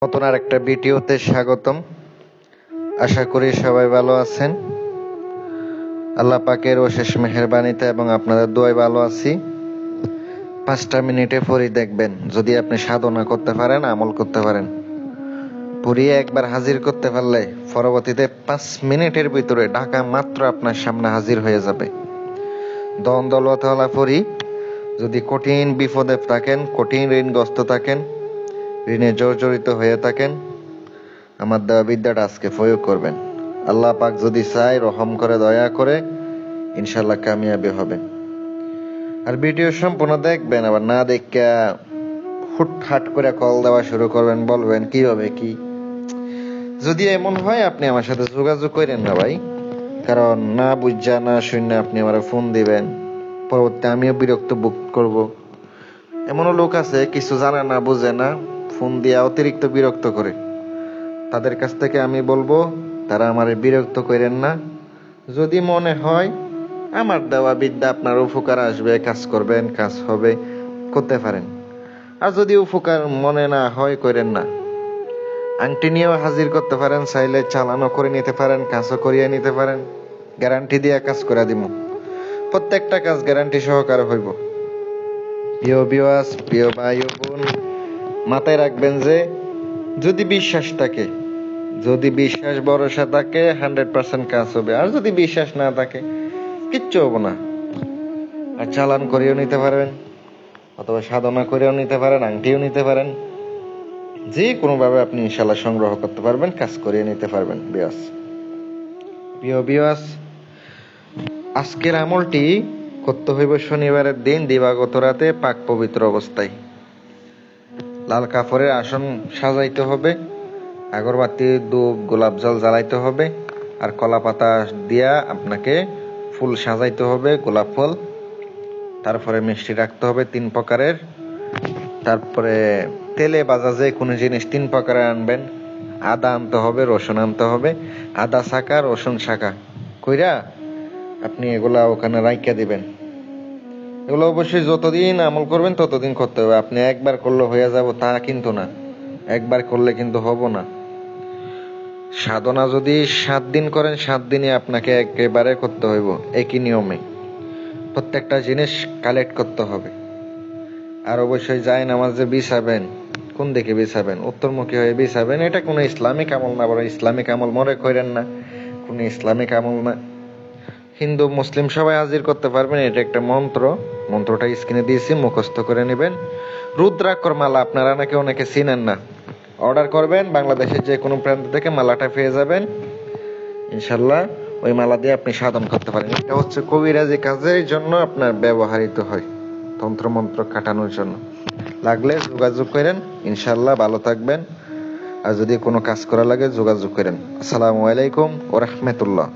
নতুন আর একটা ভিডিওতে স্বাগতম। আশা করি সবাই ভালো আছেন। আল্লাহ পাকের অশেষ মেহেরবানিতে এবং আপনাদের দোয়ায় ভালো আছি। 5টা মিনিটে পড়ি দেখবেন, যদি আপনি সাধনা করতে পারেন, আমল করতে পারেন, পড়িয়ে একবার হাজির করতে পারলে পরবর্তীতে 5 মিনিটের ভিতরে ঢাকা মাত্র আপনার সামনে হাজির হয়ে যাবে। দন দৌলতওয়ালা পড়ি, যদি কঠিন বিপদে থাকেন, কঠিন ঋণগ্রস্ত থাকেন, ঋণে জর্জরিত হয়ে থাকেন, আমার দেওয়া বিদ্যাটা আজকে প্রয়োগ করবেন। আল্লাহ পাক যদি চায়, রহম করে, দয়া করে, ইনশাল্লাহ কামিয়াবি হবেন। আর ভিডিও সম্পূর্ণ দেখবেন, আবার না দেখে হুটহাট করে কল দেওয়া শুরু করবেন, বলবেন কিভাবে কি। যদি এমন হয়, আপনি আমার সাথে যোগাযোগ করেন না ভাই, কারণ না বুঝা না শুনে আপনি আমার ফোন দিবেন, পরবর্তী আমিও বিরক্ত বোধ করব। এমনও লোক আছে, কিছু জানে না, বুঝে না, ফোন দিয়ে অতিরিক্ত বিরক্ত করে। তাদের কাছ থেকে আমি বলবো, তারা আমারে বিরক্ত করেন না। যদি মনে হয় আমার দেওয়া বিদ্যা আপনার উপকার আসবে, কাজ করবেন, কাজ হবে, করতে পারেন। আর যদি উপকার মনে না হয়, করেন না। আংটি নিয়েও হাজির করতে পারেন, চাইলে চালানো করে নিতে পারেন, কাজও করিয়ে নিতে পারেন। গ্যারান্টি দিয়ে কাজ করে দিব, প্রত্যেকটা কাজ গ্যারান্টি সহকারে হইব। প্রিয় ভিউয়ার্স, প্রিয় ভাই ও বোন, মাথায় রাখবেন যে যদি বিশ্বাস থাকে, যদি বিশ্বাস ভরসা থাকে, 100% কাজ হবে। আর যদি বিশ্বাস না থাকে, কিচ্ছু হবো না। আর চালান করেও নিতে পারবেন, অথবা সাধনা করেও নিতে পারেন, আংটিও নিতে পারেন, যে কোনোভাবে আপনি ইনশাল্লাহ সংগ্রহ করতে পারবেন, কাজ করিয়ে নিতে পারবেন। প্রিয় বিয়াস, আজকের আমলটি করতে হইব শনিবারের দিন দিবাগত রাতে পাক পবিত্র অবস্থায়। লাল কাপড়ের আসন সাজাইতে হবে, আগরবাতি, ধূপ, গোলাপ জল জ্বালাইতে হবে, আর কলা পাতা দিয়া আপনাকে ফুল সাজাইতে হবে, গোলাপ ফুল। তারপরে মিষ্টি রাখতে হবে 3 প্রকারের। তারপরে তেলে ভাজা যে কোনো জিনিস 3 প্রকারের আনবেন। আদা আনতে হবে, রসুন আনতে হবে। আদা শাখা, রসুন শাখা কইরা আপনি এগুলা ওখানে রাইখা দিবেন। এগুলো অবশ্যই যতদিন আমল করবেন ততদিন করতে হবে। আপনি একবার করলে হয়ে যাব তা কিন্তু না, একবার করলে কিন্তু হবো না। সাধনা যদি 7 দিন করেন, 7 দিনই আপনাকে একেবারে করতে হইব একই নিয়মে। প্রত্যেকটা জিনিস কালেক্ট করতে হবে। আর অবশ্যই যায় নামাজে বিছাবেন, কোন দিকে বিছাবেন? উত্তরমুখী হয়ে বিছাবেন। এটা কোনো ইসলামিক আমল না, বড় ইসলামিক আমল মনে করেন না, কোনো ইসলামিক আমল না। হিন্দু মুসলিম সবাই হাজির করতে পারবেন। এটা একটা মন্ত্র, মন্ত্রটা স্ক্রিনে দিয়েছি, মুখস্থ করে নেবেন। রুদ্রাক্ষর মালা আপনারা নাকি অনেকে চিনেন না, অর্ডার করবেন, বাংলাদেশের যে কোনো প্রান্ত থেকে মালাটা পেয়ে যাবেন। ইনশাল্লাহ ওই মালা দিয়ে আপনি সাধন করতে পারেন। এটা হচ্ছে কবিরাজি কাজের জন্য আপনার ব্যবহৃত হয়, তন্ত্রমন্ত্র কাটানোর জন্য। লাগলে যোগাযোগ করেন, ইনশাল্লাহ ভালো থাকবেন। আর যদি কোনো কাজ করা লাগে যোগাযোগ করেন। আসসালামু আলাইকুম ওয়া রাহমাতুল্লাহ।